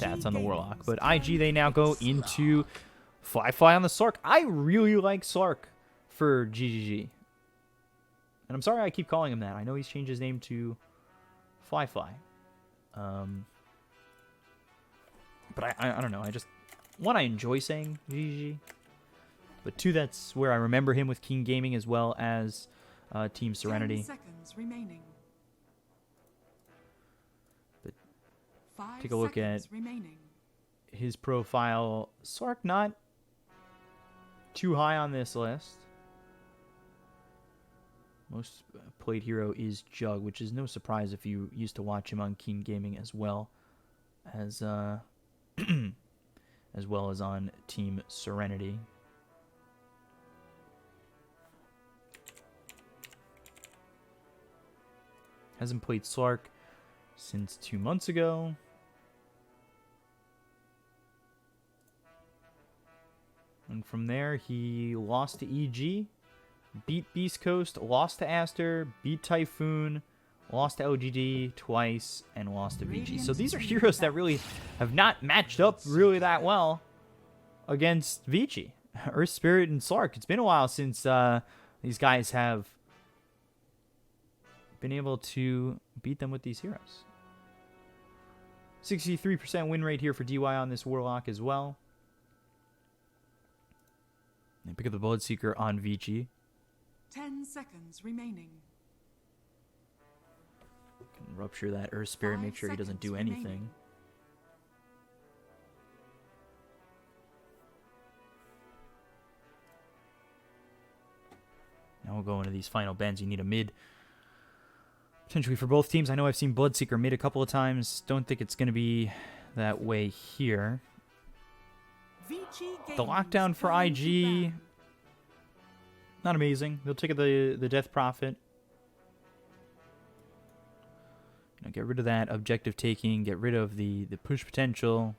stats on the Warlock. But IG, they now go into Fly on the Sark. I really like Sark for GGG. And I'm sorry I keep calling him that. I know he's changed his name to Fly. But I don't know. One, I enjoy saying GGG. But two, that's where I remember him with King Gaming as well as Team Serenity. 10 seconds remaining. But 5 take a look at remaining. his profile. Sark not too high on this list. Most played hero is Jug, which is no surprise if you used to watch him on King Gaming as well as as well as on Team Serenity. Hasn't played Sark since 2 months ago. And from there, he lost to EG, beat Beast Coast, lost to Aster, beat Typhoon, lost to LGD twice, and lost to Vici. So these are heroes that really have not matched up really that well against Vici. Earth Spirit and Sark. It's been a while since these guys have been able to beat them with these heroes. 63% win rate here for DY on this Warlock as well. And pick up the Bloodseeker on Vici. 10 seconds remaining. Can rupture that Earth Spirit, make sure he doesn't do anything. Now we'll go into these final bends. You need a mid. Potentially for both teams. I know I've seen Bloodseeker mid a couple of times. Don't think it's going to be that way here. The lockdown for IG, not amazing. They'll take the Death Prophet. Get rid of that objective taking. Get rid of the push potential.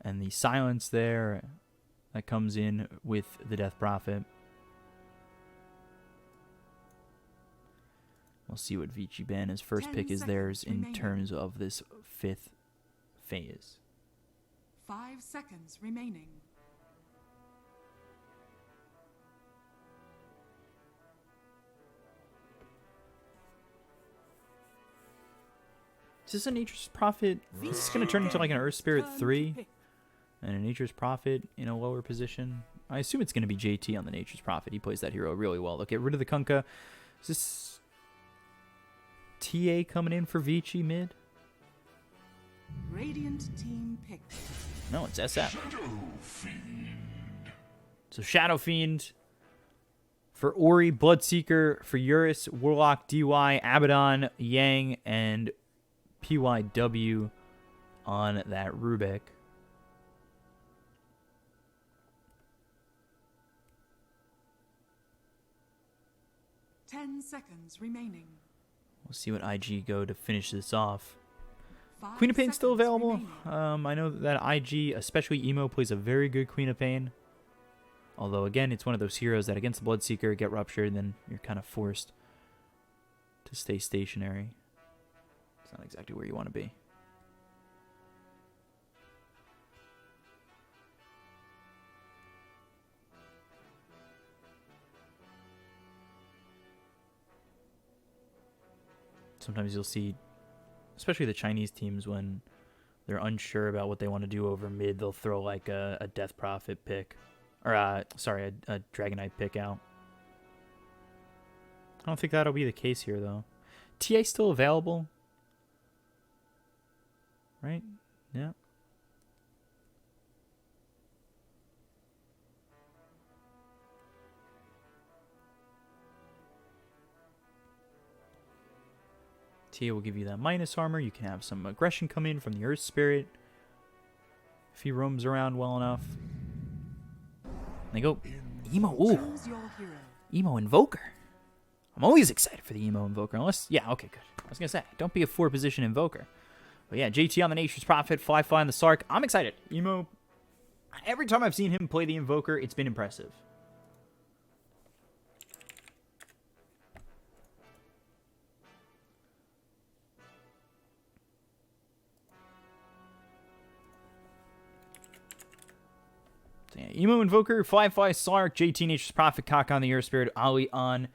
And the silence there that comes in with the Death Prophet. We'll see what Vici ban. His first pick is theirs in terms of this 5th phase. 5 seconds remaining. Is this a Nature's Prophet? Is this going to turn into like an Earth Spirit 3? And a Nature's Prophet in a lower position? I assume it's going to be JT on the Nature's Prophet. He plays that hero really well. They'll get rid of the Kunkka. Is this TA coming in for Vici mid? Radiant team pick. No, it's SF. So Shadow Fiend for Ori, Bloodseeker for Eurus, Warlock, DY, Abaddon, Yang, and PYW on that Rubik. Ten seconds remaining. We'll see what IG go to finish this off. Queen of Pain's still available. I know that IG, especially Emo, plays a very good Queen of Pain. Although, again, it's one of those heroes that against the Bloodseeker get ruptured, and then you're kind of forced to stay stationary. It's not exactly where you want to be. Sometimes you'll see, especially the Chinese teams, when they're unsure about what they want to do over mid, they'll throw like a Death Prophet pick. Or, a Dragonite pick out. I don't think that'll be the case here, though. TA still available? Right? Yeah. TA will give you that minus armor. You can have some aggression come in from the Earth Spirit if he roams around well enough. And they go Emo. Ooh. Emo Invoker. I'm always excited for the Emo Invoker. Unless, yeah, okay, good. I was going to say, don't be a 4-position Invoker. But yeah, JT on the Nature's Prophet, Fly on the Sark. I'm excited. Emo, every time I've seen him play the Invoker, it's been impressive. So yeah, Emo Invoker, Fly, Slark, JT, Nature's Prophet, Kaka on the Earth Spirit, Ali on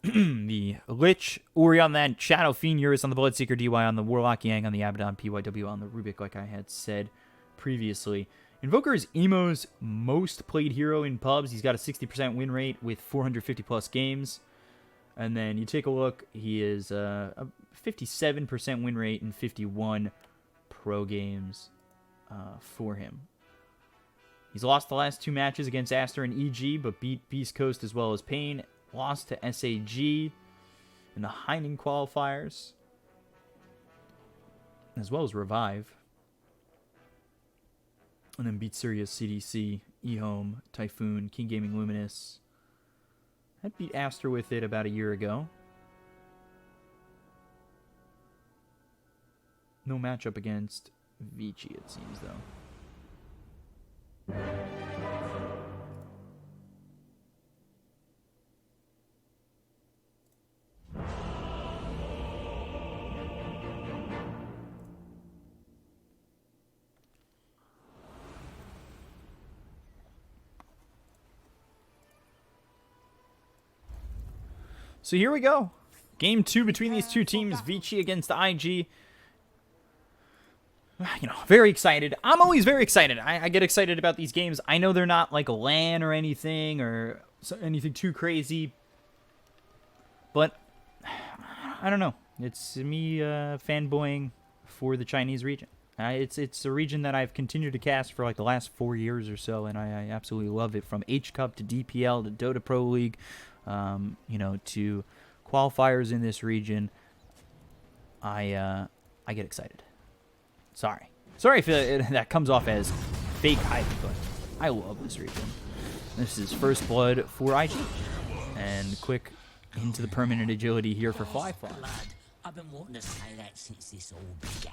the Lich, Uri on that, Shadow Fiend, Eurus on the Bloodseeker, DY on the Warlock, Yang on the Abaddon, PYW on the Rubik, like I had said previously. Invoker is Emo's most played hero in pubs. He's got a 60% win rate with 450 plus games. And then you take a look, he is a 57% win rate in 51 pro games for him. He's lost the last 2 matches against Aster and EG, but beat Beast Coast as well as Pain. Lost to SAG in the Heinen qualifiers, as well as Revive. And then beat Sirius, CDC, eHome, Typhoon, King Gaming Luminous. Had beat Aster with it about a year ago. No matchup against Vici, it seems, though. So here we go. Game 2 between these two teams. Vici against IG. You know, very excited. I'm always very excited. I get excited about these games. I know they're not like a LAN or anything too crazy. But I don't know. It's me fanboying for the Chinese region. It's a region that I've continued to cast for like the last 4 years or so, and I absolutely love it. From H Cup to DPL to Dota Pro League, you know, to qualifiers in this region. I get excited. Sorry if that comes off as fake hype, but I love this region. This is first blood for IG, and quick into the permanent agility here for Fly. I've been wanting to say that since this all began.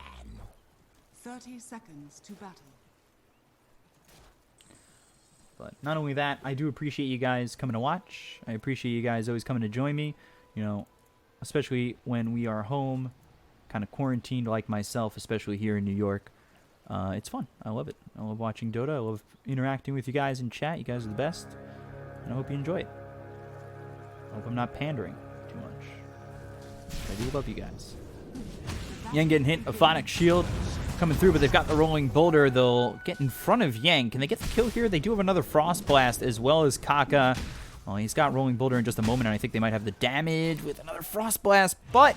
30 seconds to battle. But not only that, I do appreciate you guys coming to watch. I appreciate you guys always coming to join me, you know, especially when we are home, kind of quarantined like myself, especially here in New York. It's fun. I love it. I love watching Dota. I love interacting with you guys in chat. You guys are the best, and I hope you enjoy it. I hope I'm not pandering too much. I do love you guys. Yang getting hit. A Phonic Shield coming through, but they've got the Rolling Boulder. They'll get in front of Yang. Can they get the kill here? They do have another Frost Blast as well as Kaka. Well, he's got Rolling Boulder in just a moment, and I think they might have the damage with another Frost Blast, but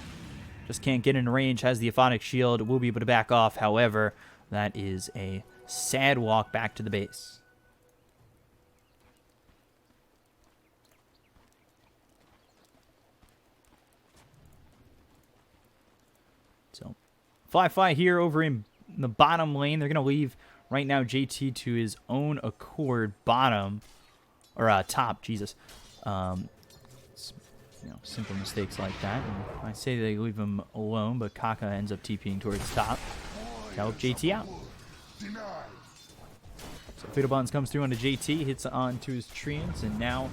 just can't get in range. Has the Aphonic Shield. Will be able to back off. However, that is a sad walk back to the base. So, Fly here over in the bottom lane. They're going to leave right now JT to his own accord bottom. Or top, Jesus. You know, simple mistakes like that. And I say they leave him alone, but Kaka ends up TPing towards top to help JT out. So Fatal Bonds comes through onto JT, hits onto his treants, and now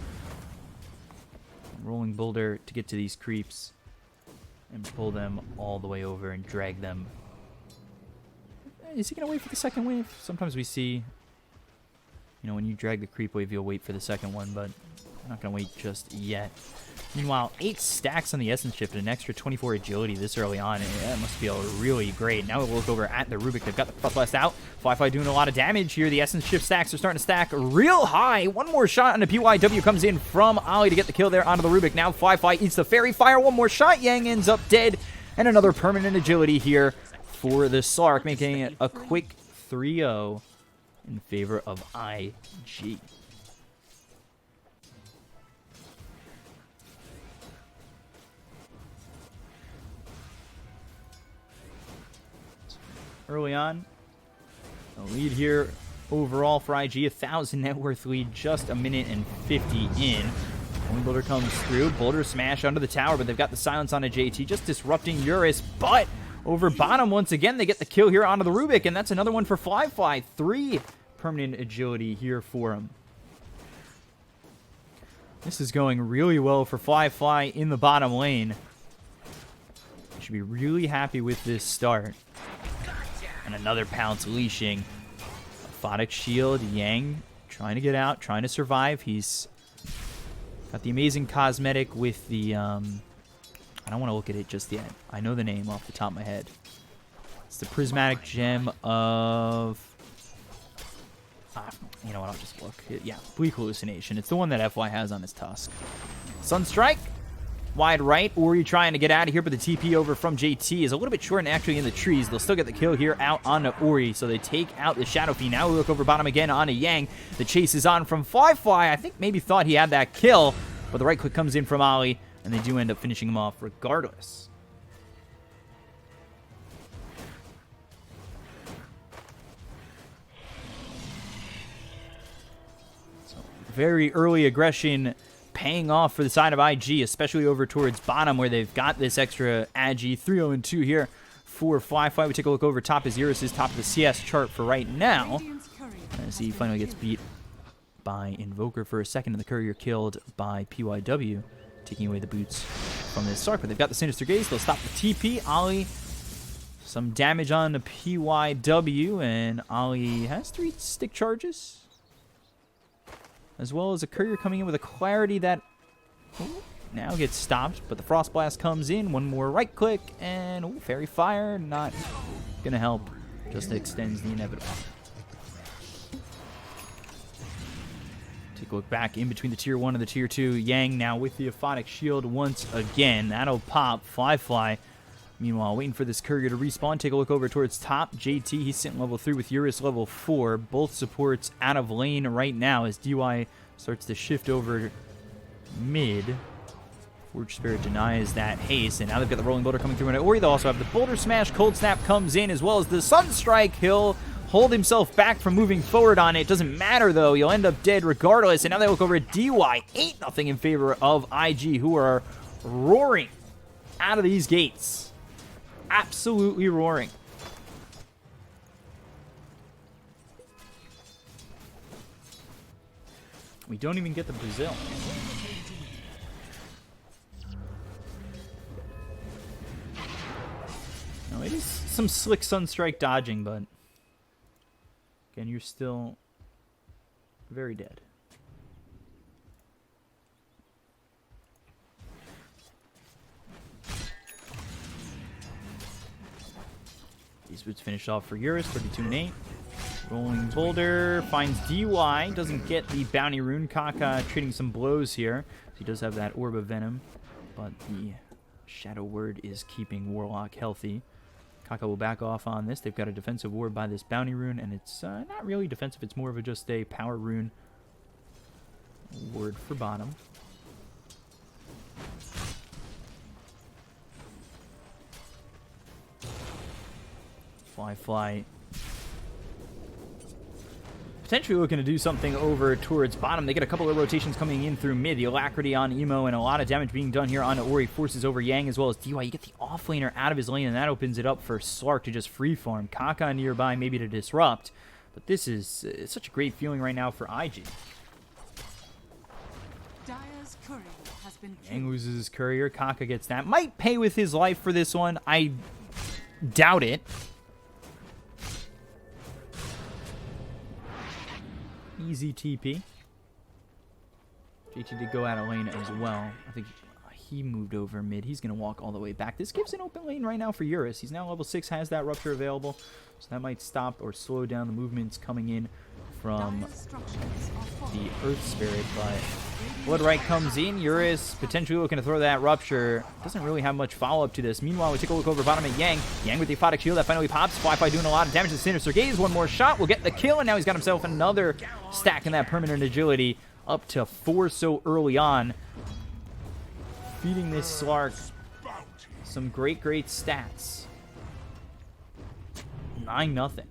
Rolling Boulder to get to these creeps and pull them all the way over and drag them. Is he going to wait for the second wave? Sometimes we see, you know, when you drag the creep wave, you'll wait for the second one, but I'm not going to wait just yet. Meanwhile, 8 stacks on the Essence Shift and an extra 24 agility this early on. And that must feel really great. Now we'll look over at the Rubik. They've got the Frost Blast out. Fly doing a lot of damage here. The Essence Shift stacks are starting to stack real high. One more shot and a PYW comes in from Ali to get the kill there onto the Rubik. Now Fly eats the Fairy Fire. One more shot. Yang ends up dead. And another permanent agility here for the Slark, making it a quick 3-0 in favor of IG. Early on, a lead here overall for IG, 1,000 net worth lead, just a minute and 50 in. Rolling Boulder comes through, Boulder smash under the tower, but they've got the silence on a JT, just disrupting Eurus, but over bottom once again, they get the kill here onto the Rubik, and that's another one for Fly. 3 permanent agility here for him. This is going really well for Fly in the bottom lane. Should be really happy with this start. And another Pounce leashing. Aphotic Shield, Yang trying to get out, trying to survive. He's got the amazing cosmetic with the, I don't want to look at it just yet. I know the name off the top of my head. It's the prismatic gem of, you know what, I'll just look. Yeah, Bleak Hallucination. It's the one that FY has on his tusk. Sunstrike. Wide right. Ori trying to get out of here, but the TP over from JT is a little bit short and actually in the trees. They'll still get the kill here out on Ori, so they take out the Shadow Fiend. Now we look over bottom again on Yang. The chase is on from Fly. I think maybe thought he had that kill, but the right click comes in from Ali, and they do end up finishing him off regardless. So very early aggression paying off for the side of IG, especially over towards bottom where they've got this extra agi. 3-0-2 here for Fly. We take a look over top as Eurus is top of the CS chart for right now. As he finally gets beat by Invoker for a second, and the Courier killed by PYW, taking away the boots from this Sark. But they've got the Sinister Gaze. They'll stop the TP. Ali, some damage on the PYW, and Ali has 3 stick charges, as well as a Courier coming in with a clarity that now gets stopped, but the Frost Blast comes in. One more right click, and Fairy Fire, not going to help. Just extends the inevitable. Take a look back in between the Tier 1 and the Tier 2. Yang now with the Aphotic Shield once again. That'll pop. Fly. Meanwhile, waiting for this Courier to respawn. Take a look over towards top. JT, he's sitting level 3 with Eurus level 4. Both supports out of lane right now as DY starts to shift over mid. Forge Spirit denies that haste, and now they've got the Rolling Boulder coming through. And Ori, they'll also have the Boulder Smash. Cold Snap comes in, as well as the Sunstrike. He'll hold himself back from moving forward on it. Doesn't matter, though. You'll end up dead regardless. And now they look over at DY. 8-0 in favor of IG, who are roaring out of these gates. Absolutely roaring. We don't even get the Brazil. No, it is some slick Sunstrike dodging, but again, you're still very dead. These boots finish off for Eurus, 32-8. Rolling Boulder finds DY, doesn't get the Bounty Rune. Kaka trading some blows here. He does have that Orb of Venom, but the Shadow Word is keeping Warlock healthy. Kaka will back off on this. They've got a defensive ward by this Bounty Rune, and it's not really defensive. It's more of just a Power Rune ward for bottom. Fly. Potentially looking to do something over towards bottom. They get a couple of rotations coming in through mid. The Alacrity on Emo, and a lot of damage being done here on Ori. Forces over Yang as well as DY. You get the offlaner out of his lane, and that opens it up for Slark to just free farm. Kaka nearby, maybe to disrupt. But this is such a great feeling right now for IG. Dire's courier has been Yang loses his Courier. Kaka gets that. Might pay with his life for this one. I doubt it. Easy TP. JT did go out of lane as well. I think he moved over mid. He's going to walk all the way back. This gives an open lane right now for Eurus. He's now level 6, has that Rupture available. So that might stop or slow down the movements coming in from the Earth Spirit. But Bloodright comes in. Eurus potentially looking to throw that Rupture. Doesn't really have much follow-up to this. Meanwhile, we take a look over bottom at Yang. Yang with the Aphotic Shield that finally pops. Fly doing a lot of damage to Sinister Gaze. One more shot will get the kill, and now he's got himself another stack in that permanent agility. Up to 4 so early on. Feeding this Slark some great stats. 9-0.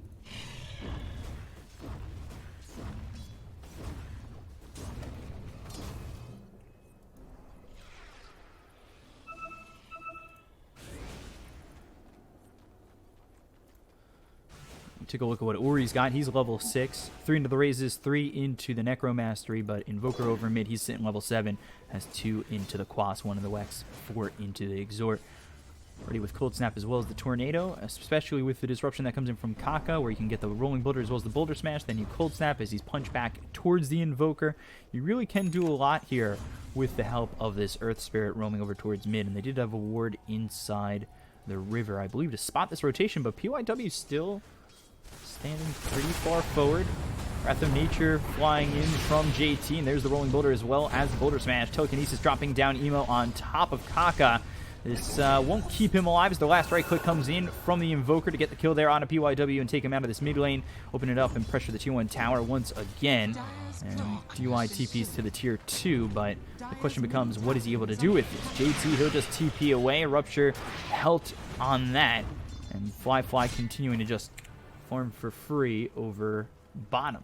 Take a look at what Ori's got. He's level 6. 3 into the raises, 3 into the Necromastery, but Invoker over mid, he's sitting level 7. Has 2 into the Quas, 1 in the Wex, 4 into the Exhort. Already with Cold Snap as well as the Tornado, especially with the disruption that comes in from Kaka, where you can get the Rolling Boulder as well as the Boulder Smash. Then you Cold Snap as he's punched back towards the Invoker. You really can do a lot here with the help of this Earth Spirit roaming over towards mid. And they did have a ward inside the river, I believe, to spot this rotation. But PYW still standing pretty far forward. Wrath of Nature flying in from JT. And there's the Rolling Boulder as well as the Boulder Smash. Telekinesis dropping down Emo on top of Kaka. This won't keep him alive as the last right click comes in from the Invoker to get the kill there on a PYW and take him out of this mid lane, open it up and pressure the tier 1 tower once again. And DY TPs to the tier 2, but the question becomes, what is he able to do with this? JT, he'll just TP away, Rupture helped on that, and Fly continuing to just farm for free over bottom.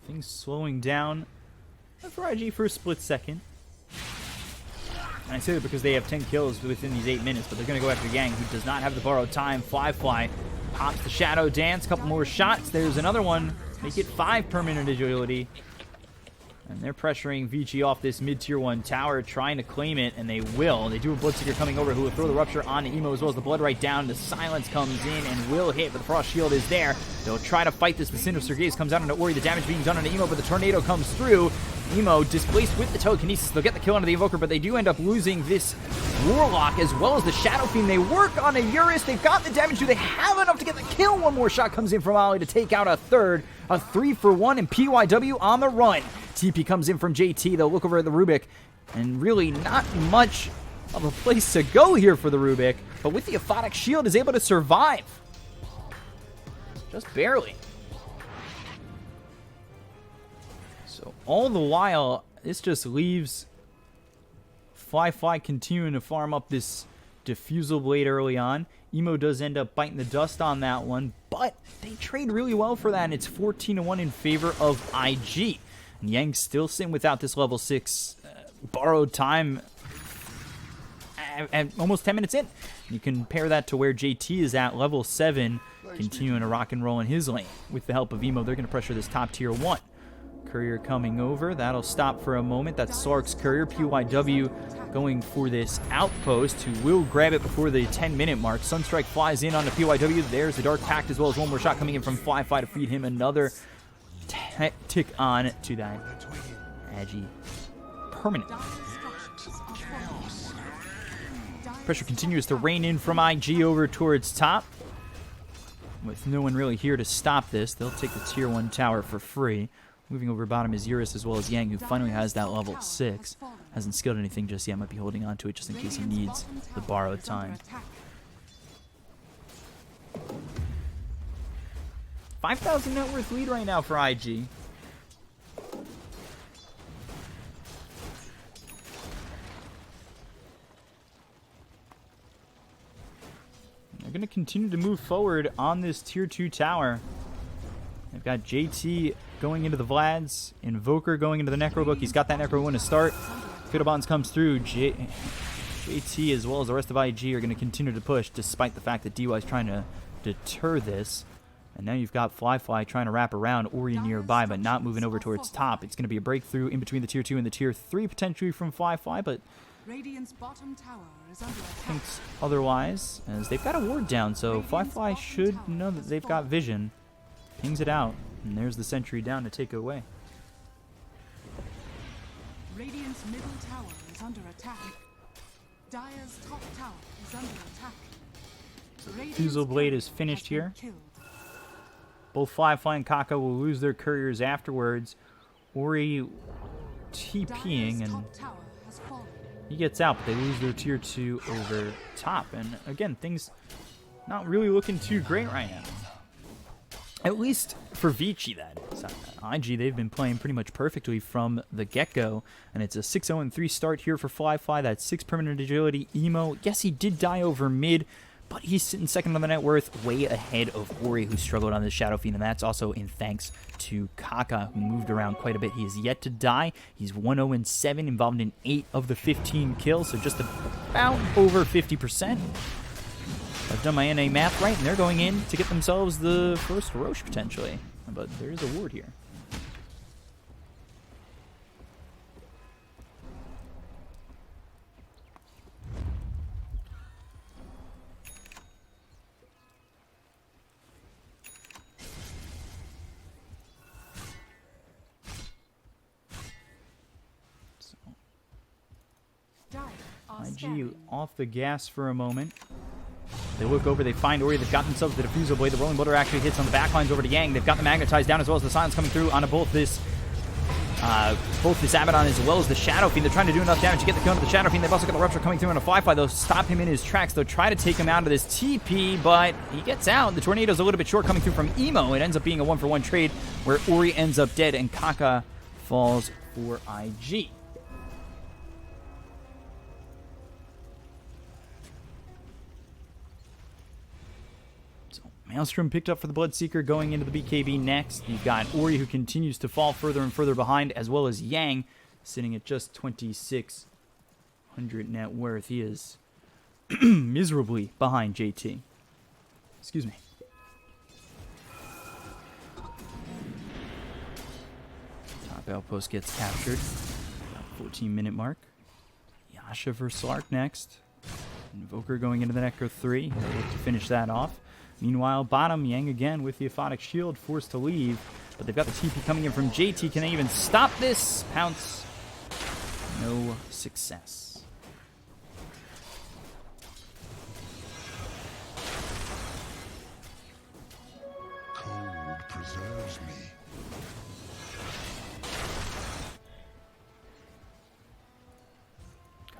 Things slowing down for IG for a split second. And I say that because they have 10 kills within these 8 minutes, but they're going to go after Yang, who does not have the borrowed time. Fly pops the Shadow Dance, couple more shots. There's another one. Make it 5 permanent agility. And they're pressuring Vici off this mid-tier 1 tower, trying to claim it, and they will. They do have Bloodseeker coming over, who will throw the Rupture on Emo as well as the Blood right down. The Silence comes in and will hit, but the Frost Shield is there. They'll try to fight this. The Sinister Gaze comes out onto Ori. The damage being done on Emo, but the Tornado comes through. Emo displaced with the Telekinesis. They'll get the kill onto the Invoker, but they do end up losing this Warlock as well as the Shadow Fiend. They work on a Eurus. They've got the damage. Do they have enough to get the kill? One more shot comes in from Ollie to take out a third. A 3-for-1, and PYW on the run. TP comes in from JT. They'll look over at the Rubik, and really not much of a place to go here for the Rubik, but with the Aphotic Shield is able to survive. Just barely. So all the while, this just leaves Fly continuing to farm up this Diffusal Blade early on. Emo does end up biting the dust on that one, but they trade really well for that, and it's 14-1 in favor of IG. And Yang's still sitting without this level 6 borrowed time at almost 10 minutes in. You can compare that to where JT is at level 7, continuing to rock and roll in his lane. With the help of Emo, they're going to pressure this top tier 1. Courier coming over. That'll stop for a moment. That's Sark's Courier. PYW going for this outpost, who will grab it before the 10-minute mark. Sunstrike flies in on the PYW. There's the Dark Pact as well as one more shot coming in from Fly to feed him another tick on to that Agi permanent. Pressure continues to rain in from IG over towards top. With no one really here to stop this, they'll take the tier 1 tower for free. Moving over bottom is Eurus as well as Yang, who finally has that level 6. Hasn't skilled anything just yet, might be holding on to it just in case he needs the borrowed time. 5,000 net worth lead right now for IG. They're going to continue to move forward on this tier 2 tower. They've got JT going into the Vlads, Invoker going into the Necrobook. He's got that Necro win to start. Fiddlebonds comes through. JT as well as the rest of IG are going to continue to push, despite the fact that DY is trying to deter this. And now you've got Fly trying to wrap around Ori nearby, but not moving over towards top. It's going to be a breakthrough in between the tier 2 and the tier 3, potentially from Fly, but Radiant's bottom tower is under attack. thinks otherwise, as they've got a ward down, so Fly should know that they've got vision. Pings it out, and there's the sentry down to take it away. Radiant's middle tower is under attack. Dire's top tower is under attack. Fusel Blade is finished here. Both Fly and Kaka will lose their couriers afterwards. Ori TPing, and he gets out, but they lose their tier 2 over top. And again, things not really looking too great right now. At least for Vici, that is. IG, they've been playing pretty much perfectly from the get-go. And it's a 6-0-3 start here for Fly. That's 6 permanent agility. Emo, yes, he did die over mid, but he's sitting second on the net worth, way ahead of Ori, who struggled on the Shadow Fiend, and that's also in thanks to Kaka, who moved around quite a bit. He is yet to die. He's 1-0-7, involved in 8 of the 15 kills, so just about over 50%. I've done my NA math right, and they're going in to get themselves the first Roche, potentially. But there is a ward here. IG off the gas for a moment. They look over, they find Ori, they've got themselves the Diffusal Blade. The Rolling Boulder actually hits on the backlines over to Yang. They've got the Magnetized down as well as the Silence coming through on both this Abaddon as well as the Shadow Fiend. They're trying to do enough damage to get the kill into the Shadow Fiend. They've also got the Rupture coming through on a Fly. They'll stop him in his tracks. They'll try to take him out of this TP, but he gets out. The Tornado's a little bit short coming through from Emo. It ends up being a 1-for-1 trade where Ori ends up dead and Kaka falls for IG. Maelstrom picked up for the Bloodseeker going into the BKB next. You've got Ori, who continues to fall further and further behind, as well as Yang, sitting at just 2,600 net worth. He is miserably behind JT. Excuse me. Top outpost gets captured. 14-minute mark. Yasha versus Slark next. Invoker going into the Necro 3. He'll look to finish that off. Meanwhile, bottom, Yang again with the Aphotic Shield, forced to leave. But they've got the TP coming in from JT. Can they even stop this? Pounce. No success. Cold preserves me.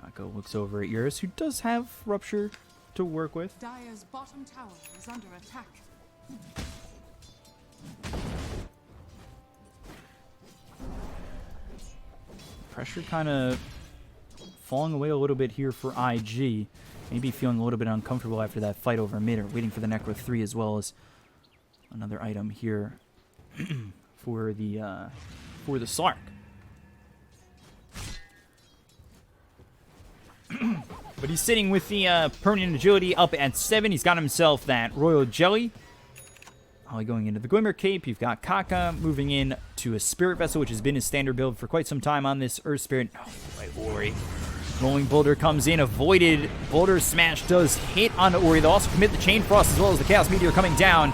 Kako looks over at Eurus, who does have Rupture to work with. Dire's bottom tower is under attack. Pressure kind of falling away a little bit here for IG. Maybe feeling a little bit uncomfortable after that fight over mid, or waiting for the Necro 3 as well as another item here for the Slark. But he's sitting with the permanent agility up at 7. He's got himself that Royal Jelly. Holly going into the Glimmer Cape. You've got Kaka moving in to a Spirit Vessel, which has been his standard build for quite some time on this Earth Spirit. Oh, boy, Ori. Rolling Boulder comes in. Avoided. Boulder Smash does hit on Ori. They'll also commit the Chain Frost as well as the Chaos Meteor coming down.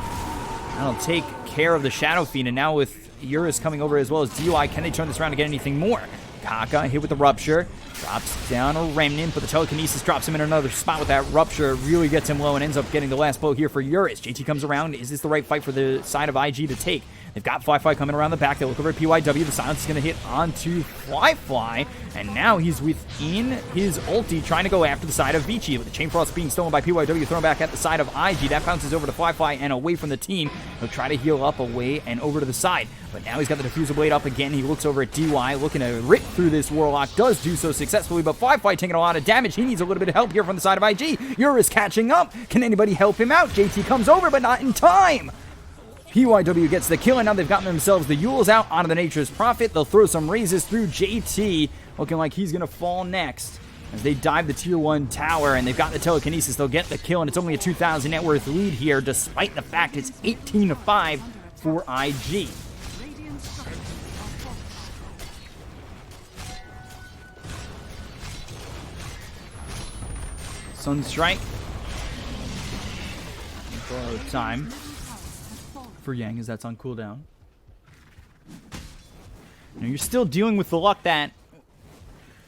That'll take care of the Shadow Fiend. And now with Eurus coming over as well as DUI, can they turn this around to get anything more? Kaka hit with the Rupture, drops down a Remnant, but the Telekinesis drops him in another spot with that Rupture, really gets him low and ends up getting the last blow here for Eurus. JT comes around. Is this the right fight for the side of IG to take? They've got Fly coming around the back. They look over at PYW. The Silence is going to hit onto Fly, and now he's within his ulti trying to go after the side of Vici. With the Chain Frost being stolen by PYW, thrown back at the side of IG. That bounces over to Fly and away from the team. He'll try to heal up away and over to the side. But now he's got the Diffusal Blade up again. He looks over at DY, looking to rip through this Warlock. Does do so successfully, but Fly taking a lot of damage. He needs a little bit of help here from the side of IG. Eurus catching up. Can anybody help him out? JT comes over, but not in time. PYW gets the kill, and now they've gotten themselves the Yules out onto the Nature's Prophet. They'll throw some raises through JT, looking like he's going to fall next as they dive the Tier 1 tower, and they've got the Telekinesis. They'll get the kill, and it's only a 2,000 net worth lead here, despite the fact it's 18-5 for IG. Radiant structures are fortified. Sunstrike. Borrow time for Yang as that's on cooldown. Now you're still dealing with the luck that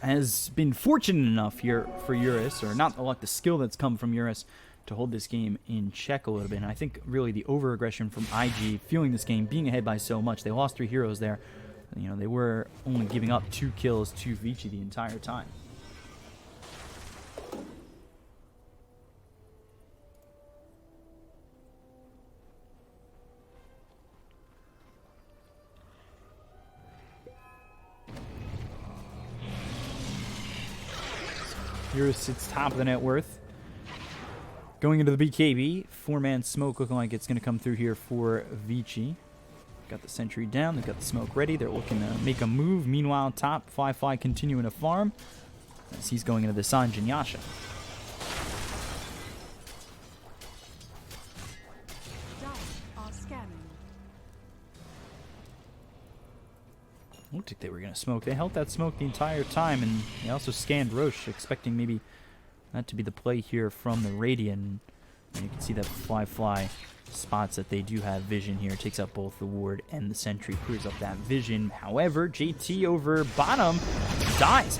has been fortunate enough here for Eurus, or not the luck, the skill that's come from Eurus to hold this game in check a little bit. And I think really the over-aggression from IG, feeling this game, being ahead by so much. They lost 3 heroes there. You know, they were only giving up 2 kills to Vici the entire time. Eurus sits top of the net worth. Going into the BKB, 4-man smoke looking like it's going to come through here for Vici. Got the sentry down. They've got the smoke ready. They're looking to make a move. Meanwhile, top, Fly continuing to farm as he's going into the Sanjin Yasha. Looked like they were going to smoke. They held that smoke the entire time, and they also scanned Roche, expecting maybe that to be the play here from the Radiant. And you can see that Fly spots that they do have vision here. Takes out both the ward and the sentry, clears up that vision. However, JT over bottom dies.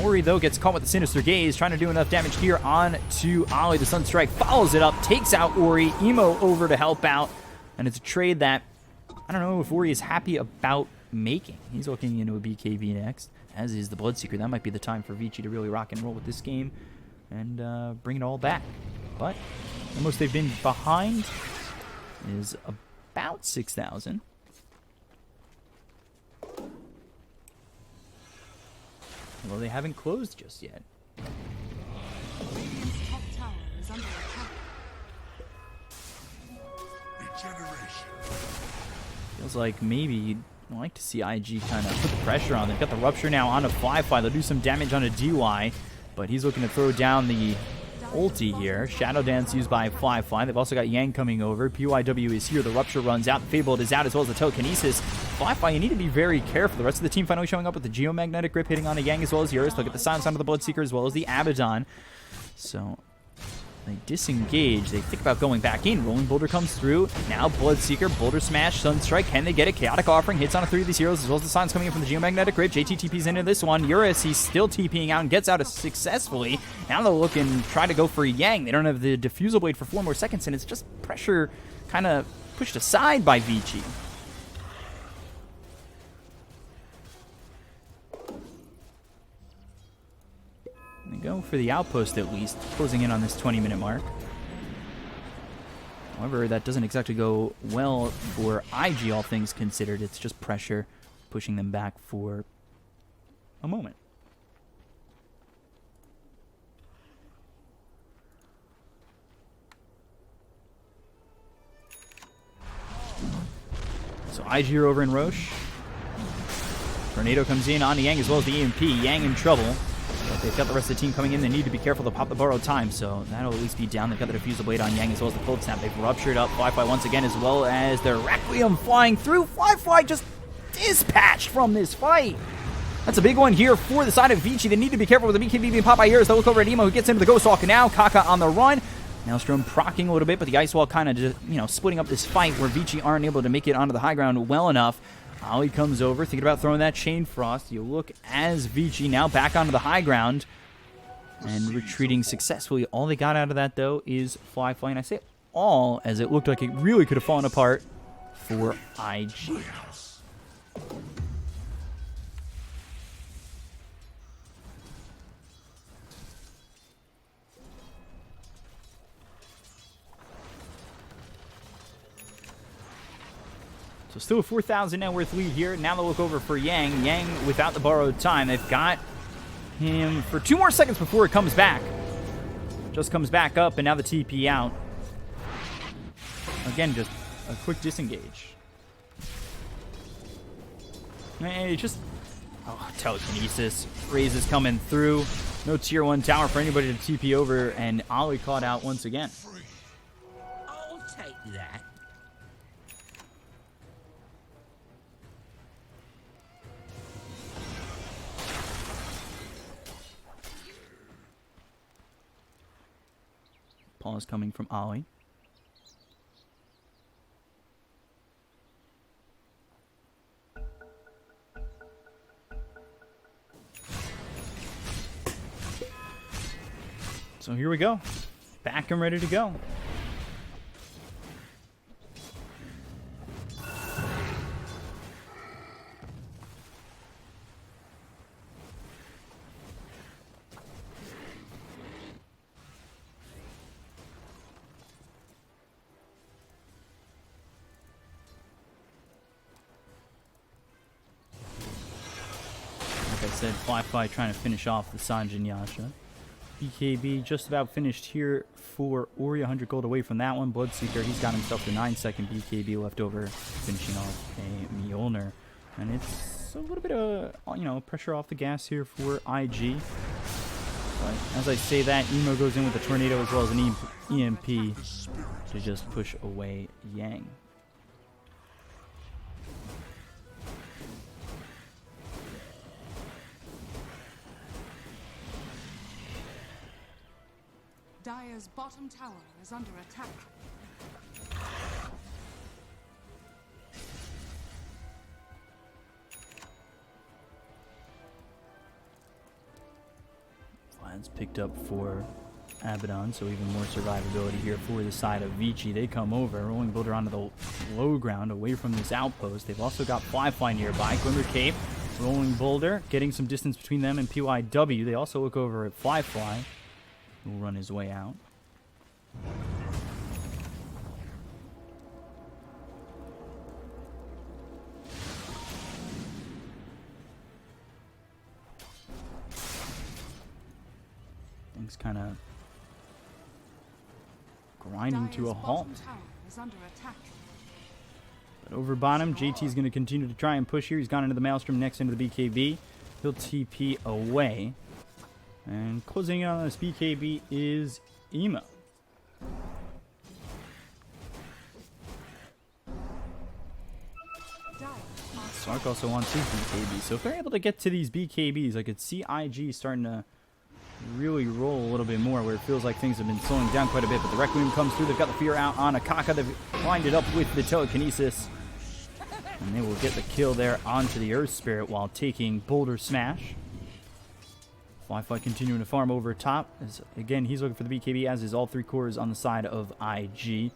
Ori, though, gets caught with the Sinister Gaze, trying to do enough damage here on to Ollie. The Sunstrike follows it up, takes out Ori. Emo over to help out, and it's a trade that I don't know if Ori is happy about making. He's looking into a BKB next, as is the Bloodseeker. That might be the time for Vici to really rock and roll with this game and bring it all back. But the most they've been behind is about 6,000. Although they haven't closed just yet. Radiant's top tower is under attack. Regeneration. Feels like maybe I'd like to see IG kind of put the pressure on. They've got the Rupture now onto Fly. They'll do some damage onto DY, but he's looking to throw down the ulti here. Shadow Dance used by Fly. They've also got Yang coming over. PYW is here. The Rupture runs out. The Fabled is out, as well as the Telekinesis. Fly, you need to be very careful. The rest of the team finally showing up with the Geomagnetic Grip hitting on the Yang as well as yours. Look at the silence onto the Bloodseeker as well as the Abaddon. So they disengage. They think about going back in. Rolling Boulder comes through. Now Bloodseeker, Boulder Smash, Sunstrike. Can they get it? Chaotic Offering hits on 3 of these heroes, as well as the signs coming in from the Geomagnetic Grip. JT TP's into this one. Eurus, he's still TPing out and gets out successfully. Now they'll look and try to go for Yang. They don't have the Diffusal Blade for 4 more seconds, and it's just pressure kind of pushed aside by Vici. They go for the outpost at least, closing in on this 20-minute mark. However, that doesn't exactly go well for IG, all things considered. It's just pressure pushing them back for a moment. So IG are over in Roche. Tornado comes in on the Yang as well as the EMP. Yang in trouble. But they've got the rest of the team coming in. They need to be careful to pop the borrowed time, so that'll at least be down. They've got the Diffusal Blade on Yang as well as the Cold Snap. They've ruptured up Fly once again, as well as their Requiem flying through. Fly just dispatched from this fight. That's a big one here for the side of Vici. They need to be careful with the BKB being popped by Ears. They'll look over at Emo, who gets into the Ghost Walk now. Kaka on the run. Maelstrom procking a little bit, but the Ice Wall kind of just, splitting up this fight where Vici aren't able to make it onto the high ground well enough. Ollie comes over, thinking about throwing that Chain Frost. You look as Vici now back onto the high ground and retreating successfully. All they got out of that, though, is Fly. And I say all, as it looked like it really could have fallen apart for IG. So still a 4,000 net worth lead here. Now they'll look over for Yang. Yang without the borrowed time. They've got him for 2 more seconds before it comes back. Just comes back up, and now the TP out. Again, just a quick disengage. And just... Telekinesis. Raze is coming through. No tier 1 tower for anybody to TP over, and Ollie caught out once again. I'll take that. Pause coming from Ollie. So here we go. Back and ready to go. Like I said, Fly trying to finish off the Sanjin Yasha. BKB just about finished here for Ori, 100 gold away from that one. Bloodseeker, he's got himself the 9-second BKB left over, finishing off a Mjolnir. And it's a little bit of, you know, pressure off the gas here for IG. But as I say that, Emo goes in with a tornado as well as an EMP to just push away Yang. Dire's bottom tower is under attack. Vlad's picked up for Abaddon, so even more survivability here for the side of Vici. They come over, rolling Builder onto the low ground away from this outpost. They've also got Fly nearby. Glimmer Cape, rolling Boulder, getting some distance between them and PYW. They also look over at Fly, who will run his way out. Things kind of grinding to a halt. But over bottom, JT's going to continue to try and push here. He's gone into the Maelstrom next into the BKB. He'll TP away. And closing in on this BKB is Emo. Sark also wants his BKB. So if they're able to get to these BKBs, I could see IG starting to really roll a little bit more, where it feels like things have been slowing down quite a bit. But the Requiem comes through. They've got the Fear out on Akaka. They've lined it up with the Telekinesis. And they will get the kill there onto the Earth Spirit while taking Boulder Smash. Fly continuing to farm over top. As, again, he's looking for the BKB, as is all three cores on the side of IG.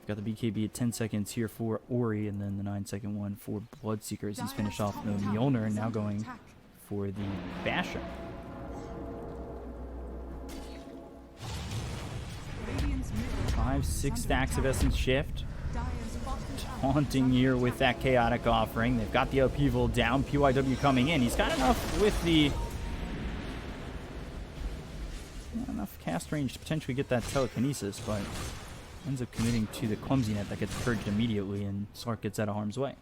Got the BKB at 10 seconds here for Ori, and then the 9-second one for Bloodseekers. He's finished off the Mjolnir, and now going for the Basher. Five, 6 stacks of Essence Shift. Taunting here with that Chaotic Offering. They've got the upheaval down. PYW coming in. He's got enough with the... not enough cast range to potentially get that Telekinesis, but ends up committing to the Clumsy Net that gets purged immediately, and Sark gets out of harm's way.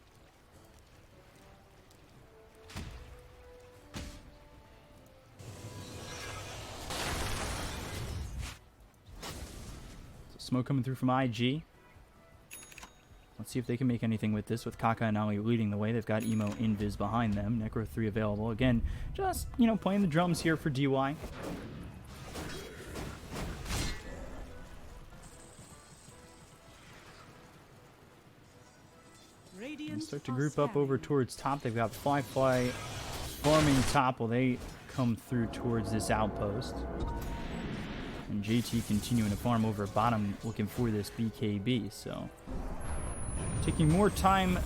Smoke coming through from IG. Let's see if they can make anything with this, with Kaka and Ali leading the way. They've got Emo Invis behind them. Necro 3 available. Again, just, you know, playing the drums here for DY. And start to group up over towards top. They've got Fly farming top while they come through towards this outpost. And JT continuing to farm over bottom, looking for this BKB. So taking more time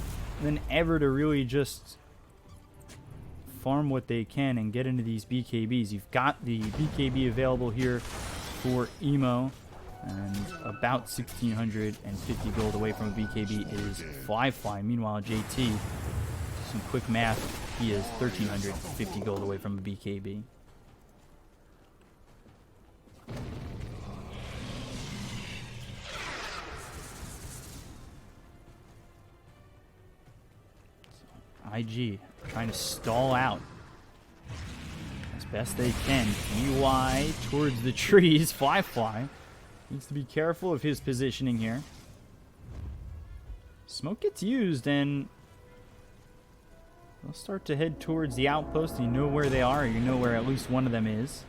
than ever to really just farm what they can and get into these BKBs. You've got the BKB available here for Emo, and about 1,650 gold away from a BKB is Fly. Meanwhile, JT, some quick math, he is 1,350 gold away from a BKB. IG trying to stall out as best they can. EY towards the trees. Fly needs to be careful of his positioning here. Smoke gets used, and they'll start to head towards the outpost. You know where they are, or you know where at least one of them is.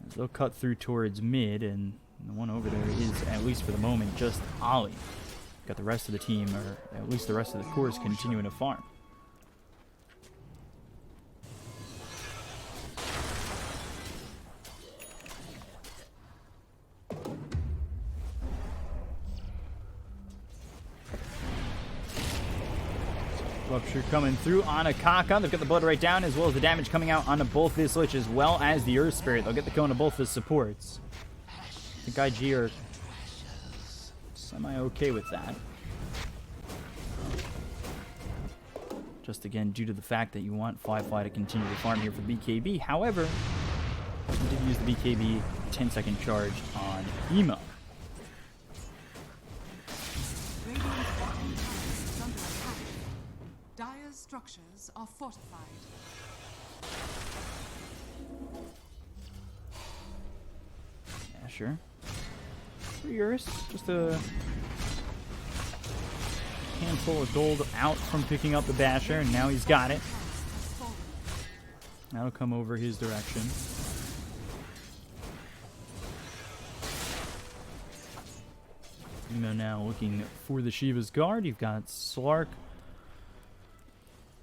As they'll cut through towards mid, and the one over there is, at least for the moment, just Ollie. Got the rest of the team, or at least the rest of the course, continuing to farm. Rupture coming through on Akaka. They've got the blood right down, as well as the damage coming out onto both this Lich, as well as the Earth Spirit. They'll get the kill onto both the supports. I think IG are semi-okay with that. So, just, again, due to the fact that you want Fly to continue to farm here for BKB. However, you want to get the Earth Spirit. If you can get the Earth Spirit, then you can get the kill. But if you can get the Earth Spirit, then you can get the kill. He did use the BKB 10-second charge on Emo. Radiant's bottom tower is under attack. Dire's structures are fortified. Yeah, sure. For Eurus, just a handful of gold out from picking up the Basher, and now he's got it. That'll come over his direction. Emo now looking for the Shiva's Guard. You've got Slark,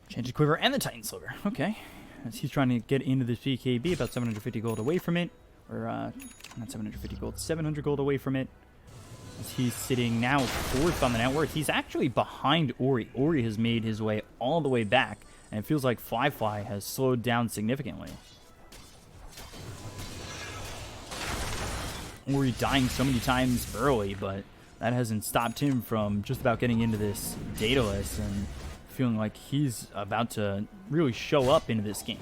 Chanted Quiver, and the Titan Sliver. Okay. As he's trying to get into this BKB, about 750 gold away from it. Or, not 750 gold, 700 gold away from it. As he's sitting now 4th on the net worth. He's actually behind Ori. Ori has made his way all the way back. And it feels like Fly has slowed down significantly. Ori dying so many times early, but that hasn't stopped him from just about getting into this Daedalus and feeling like he's about to really show up into this game.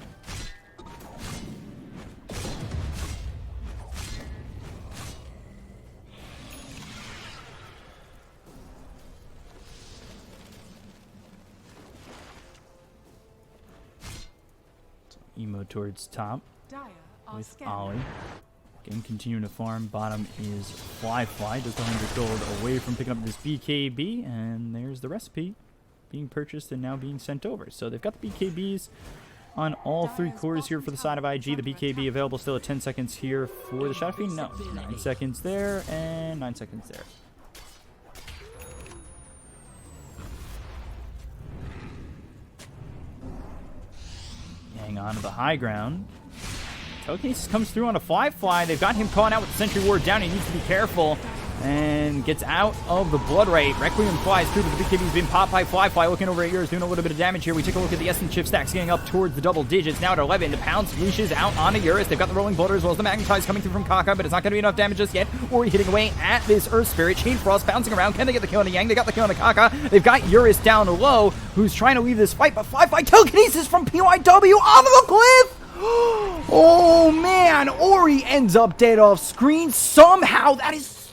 Emo towards top Dire are with scanning. Ollie. Again, continuing to farm. Bottom is Fly. Just 100 gold away from picking up this BKB. And there's the recipe being purchased and now being sent over. So they've got the BKBs on all 3 cores here for the side of IG. The BKB available still at 10 seconds here for the Shadow Fiend. No, 9 seconds there and 9 seconds there. Hang on to the high ground. Telekinesis comes through on a Fly. They've got him caught out with the Sentry Ward down. He needs to be careful. And gets out of the Blood Rite. Requiem flies through, but the BKB's been popped by Fly. Looking over at yours, doing a little bit of damage here. We take a look at the Essence Chip stacks getting up towards the double digits. Now at 11. The Pounce leashes out onto Eurus. They've got the Rolling Boulder as well as the Magnetize coming through from Kaka, but it's not going to be enough damage just yet. Ori hitting away at this Earth Spirit. Chain Frost bouncing around. Can they get the kill on the Yang? They got the kill on the Kaka. They've got Eurus down low, who's trying to leave this fight, but Fly telekinesis from PYW off of the cliff! Oh man, Ori ends up dead off screen somehow. That is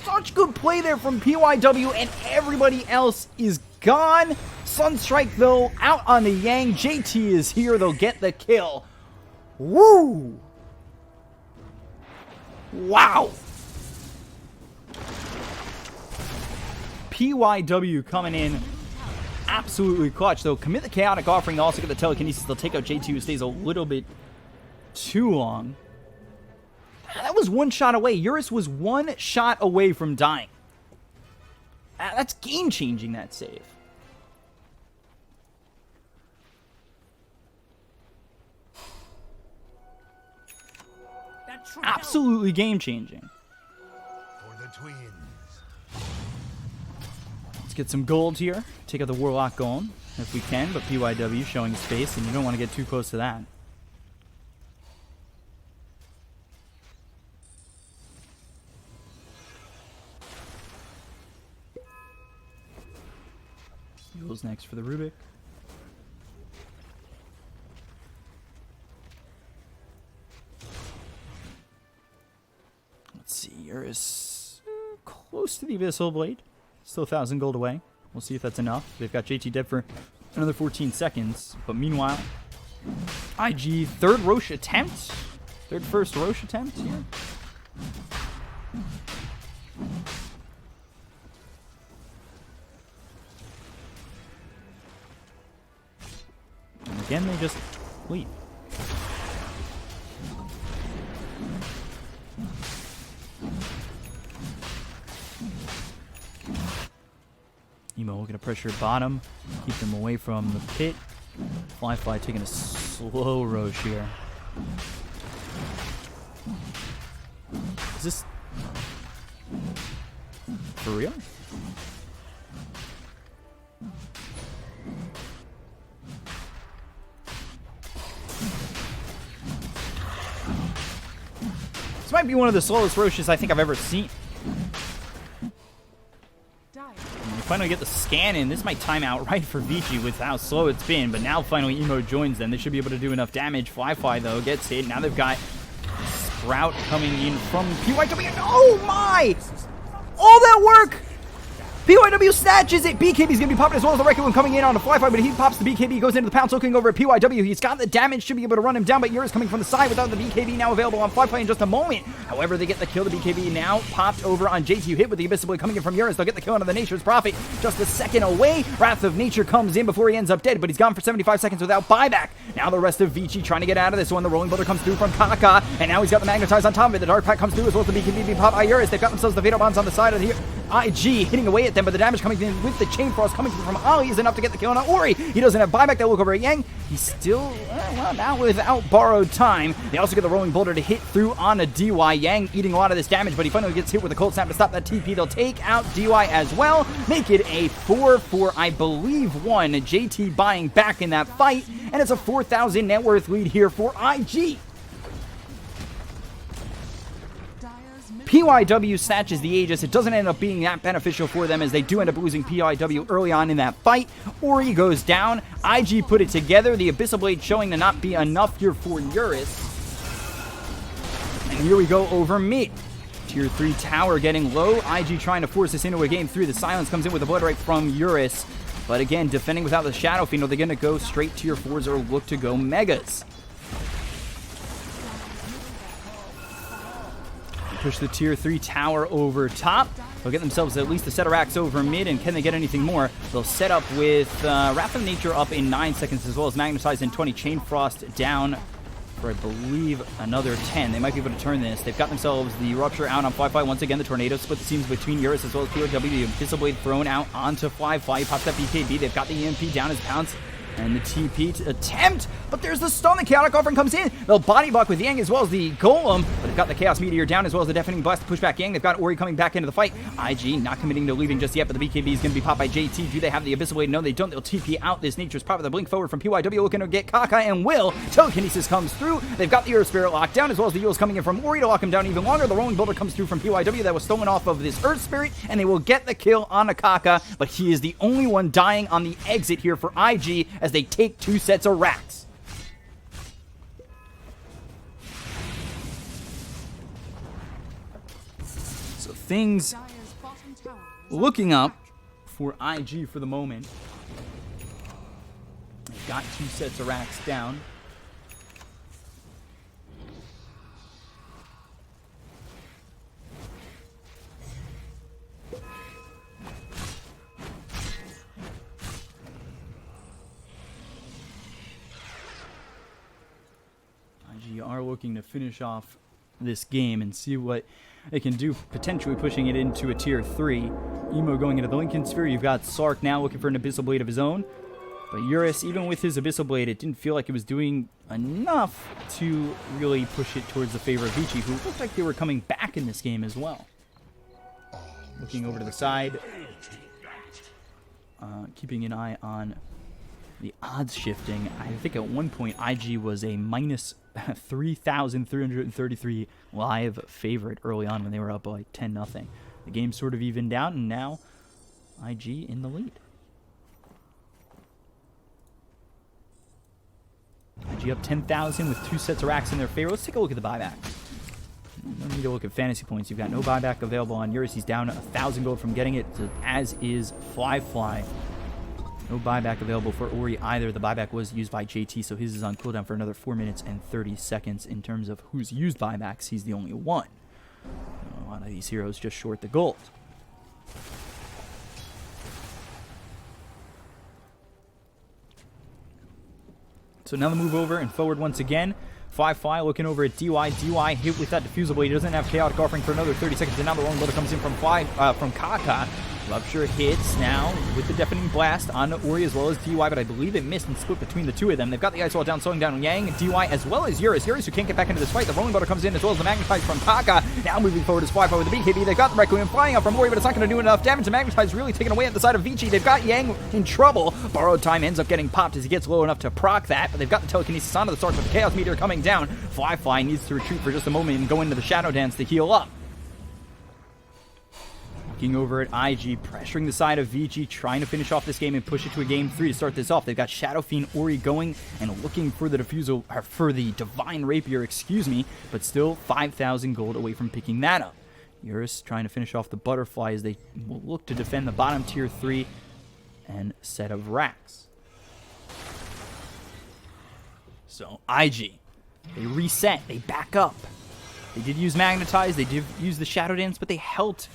such good play there from PYW, and everybody else is gone. Sunstrike though out on the Yang. JT is here. They'll get the kill. Woo! Wow. PYW coming in absolutely clutch. They'll commit the Chaotic Offering. They'll also get the Telekinesis. They'll take out JT, who stays a little bit too long. That was one shot away. Eurus was one shot away from dying. That's game-changing, that save. Absolutely game-changing. For the twins. Let's get some gold here. Take out the Warlock Golem if we can, but PYW showing his face, and you don't want to get too close to that. Yule's next for the Rubik. Let's see, Eurus close to the Abyssal Blade. Still 1,000 gold away. We'll see if that's enough. They've got JT dead for another 14 seconds. But meanwhile, IG third Roche attempt. First Roche attempt here. And again, they just leave. Emo looking to pressure bottom, keep them away from the pit. Fly taking a slow Roche here. Is this for real? This might be one of the slowest Roches I think I've ever seen. Finally get the scan in. This might time out right for Vici with how slow it's been, but now finally Emo joins them. They should be able to do enough damage. Fly though gets hit. Now they've got Drought coming in from PYW. Oh my! All that work! PYW snatches it. BKB's gonna be popping as well as the Record One coming in on a fly fight, but he pops the BKB, goes into the pounce, looking over at PYW. He's got the damage, should be able to run him down, but Eurus coming from the side without the BKB now available on fly fight in just a moment. However, they get the kill. The BKB now popped over on JT, who hit with the Abyssal Blade coming in from Eurus. They'll get the kill onto the Nature's Prophet just a second away. Wrath of Nature comes in before he ends up dead, but he's gone for 75 seconds without buyback. Now the rest of Vici trying to get out of this one. The Rolling Boulder comes through from Kaka, and now he's got the Magnetize on top of it. The Dark Pack comes through as well as the BKB being popped by Eurus. They've got themselves the Fatal Bonds on the side of here. IG hitting away at them, but the damage coming in with the Chain Frost coming from Ali is enough to get the kill on Ori. He doesn't have buyback. They'll look over at Yang. He's still, well, now without borrowed time. They also get the Rolling Boulder to hit through on a DY. Yang eating a lot of this damage, but he finally gets hit with a Cold Snap to stop that TP. They'll take out DY as well. Make it a 4-4, I believe, 1. JT buying back in that fight, and it's a 4,000 net worth lead here for IG. PYW snatches the Aegis. It doesn't end up being that beneficial for them as they do end up losing PYW early on in that fight. Ori goes down. IG put it together. The Abyssal Blade showing to not be enough here for Eurus. And here we go over mid. Tier 3 tower getting low. IG trying to force this into a game 3. The silence comes in with a Blood Right from Eurus. But again, defending without the Shadow Fiend. Are they going to go straight Tier 4s or look to go Megas? Push the Tier 3 tower over top. They'll get themselves at least a set of racks over mid, and can they get anything more? They'll set up with Wrath of Nature up in 9 seconds, as well as Magnetize in 20. Chain Frost down for, I believe, another 10. They might be able to turn this. They've got themselves the Rupture out on Fly. Once again, the Tornado split the seams between Eurus as well as POW. The Abyssal Blade thrown out onto Fly. He pops that BKB. They've got the EMP down his pounce. And the TP to attempt, but there's the stun. The Chaotic Offering comes in. They'll body block with Yang as well as the Golem, but they've got the Chaos Meteor down as well as the Deafening Blast to push back Yang. They've got Ori coming back into the fight. IG not committing to leaving just yet, but the BKB is going to be popped by JT. Do they have the Abyssal Blade? No, they don't. They'll TP out this Nature's Prophet. The blink forward from PYW looking to get Kaka and Will. Telekinesis comes through. They've got the Earth Spirit locked down as well as the Yules coming in from Ori to lock him down even longer. The Rolling Boulder comes through from PYW that was stolen off of this Earth Spirit, and they will get the kill on Kaka, but he is the only one dying on the exit here for IG as they take 2 sets of racks. So things looking up for IG for the moment. They've got 2 sets of racks down. Are looking to finish off this game and see what they can do, potentially pushing it into a Tier 3. Emo going into the Lincoln Sphere. You've got Sark now looking for an Abyssal Blade of his own. But Eurus, even with his Abyssal Blade, it didn't feel like it was doing enough to really push it towards the favor of Vici, who looked like they were coming back in this game as well. Looking over to the side. Keeping an eye on the odds shifting. I think at one point IG was a minus 3,333 live favorite early on when they were up by like 10-0. The game sort of evened out, and now IG in the lead. IG up 10,000 with 2 sets of racks in their favor. Let's take a look at the buyback. No need to look at fantasy points. You've got no buyback available on Eurus. He's down 1,000 gold from getting it, as is Fly. No buyback available for Ori either. The buyback was used by JT, so his is on cooldown for another 4 minutes and 30 seconds. In terms of who's used buybacks, he's the only one. A lot of these heroes just short the gold. So now the move over and forward once again. Fly looking over at DY. DY hit with that diffusal blade. He doesn't have Chaotic Offering for another 30 seconds. And now the Rolling Boulder comes in from Kaka. Rupture hits now with the Deafening Blast on Ori as well as DY, but I believe it missed and split between the 2 of them. They've got the Ice Wall down, slowing down Yang, DY, as well as Eurus. Eurus, who can't get back into this fight. The Rolling Boulder comes in as well as the Magnetize from Kaka. Now moving forward is Fly with the BKB. They've got the Requiem flying up from Ori, but it's not going to do enough damage. The Magnetize really taken away at the side of Vici. They've got Yang in trouble. Borrowed time ends up getting popped as he gets low enough to proc that, but they've got the Telekinesis onto the Sark with the Chaos Meteor coming down. Fly needs to retreat for just a moment and go into the Shadow Dance to heal up. Looking over at IG, pressuring the side of Vici, trying to finish off this game and push it to a game 3 to start this off. They've got Shadow Fiend Ori going and looking for the Diffusal, or for the Divine Rapier, excuse me, but still 5,000 gold away from picking that up. Eurus trying to finish off the Butterfly as they will look to defend the bottom tier 3 and set of racks. So IG, they reset, they back up. They did use Magnetize, they did use the Shadow Dance, but they held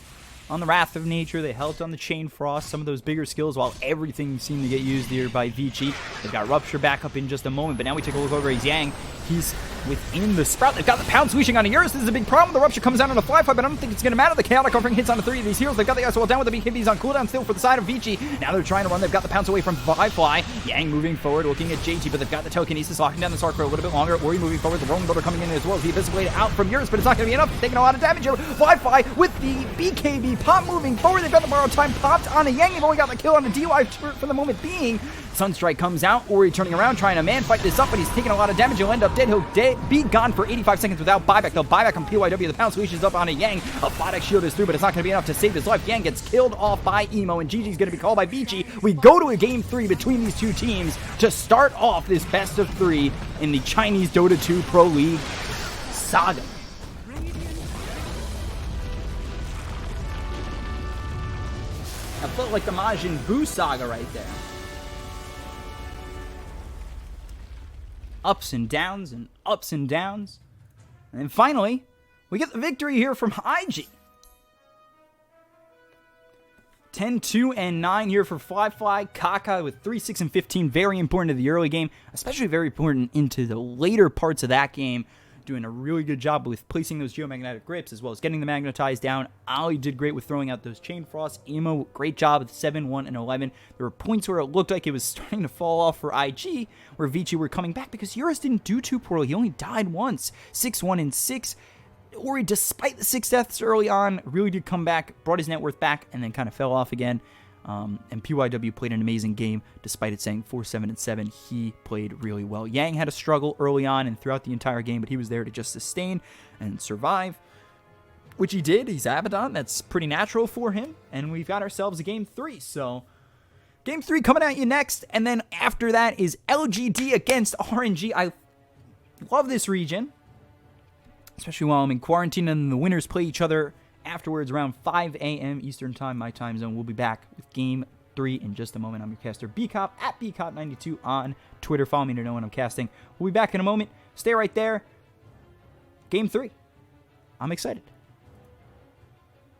on the Wrath of Nature, they held on the Chain Frost, some of those bigger skills, while everything seemed to get used here by Vici. They've got Rupture back up in just a moment, but now we take a look over at Yang. He's within the Sprout. They've got the Pound swishing on Eurus. This is a big problem. The Rupture comes out on a fly, but I don't think it's going to matter. The Chaotic covering hits on the 3 of these heroes. They've got the SOL down with the BKBs on cooldown still for the side of Vici. Now they're trying to run. They've got the Pounce away from Firefly. Yang moving forward, looking at JT, but they've got the Telekinesis locking down the Sark for a little bit longer. Ori moving forward. The Rolling Builder coming in as well as the Abyssal Blade out from Eurus, but it's not going to be enough. Taking a lot of damage here. Firefly with the BKB pop moving forward. They've got the Borrowed Time popped on a Yang. They've only got the kill on the DY for the moment being. Sunstrike comes out. Ori turning around, trying to man-fight this up, but he's taking a lot of damage. He'll end up dead. He'll be gone for 85 seconds without buyback. They'll buyback on PYW. The Pound swishes up on a Yang. A Photic shield is through, but it's not going to be enough to save his life. Yang gets killed off by Emo, and GG's going to be called by Vici. We go to a game 3 between these two teams to start off this best of 3 in the Chinese Dota 2 Pro League saga. That felt like the Majin Buu saga right there. Ups and downs and ups and downs. And then finally, we get the victory here from IG. 10-2 and 9 here for Firefly. Kaka with 3, 6, and 15. Very important to the early game, especially very important into the later parts of that game. Doing a really good job with placing those geomagnetic grips as well as getting the magnetized down. Ali did great with throwing out those chain frosts. Emo, great job with 7, 1, and 11. There were points where it looked like it was starting to fall off for IG, where Vici were coming back because Eurus didn't do too poorly. He only died once. 6, 1, and 6. Ori, despite the 6 deaths early on, really did come back, brought his net worth back, and then kind of fell off again. And PYW played an amazing game, despite it saying 4, 7, and 7. He played really well. Yang had a struggle early on and throughout the entire game, but he was there to just sustain and survive, which he did. He's Abaddon. That's pretty natural for him. And we've got ourselves a game 3. So, game 3 coming at you next. And then after that is LGD against RNG. I love this region, especially while I'm in quarantine, and the winners play each other afterwards around 5 a.m. Eastern Time, my time zone. We'll be back with Game 3 in just a moment. I'm your caster, Bkop, at Bkop92 on Twitter. Follow me to know when I'm casting. We'll be back in a moment. Stay right there. Game 3. I'm excited.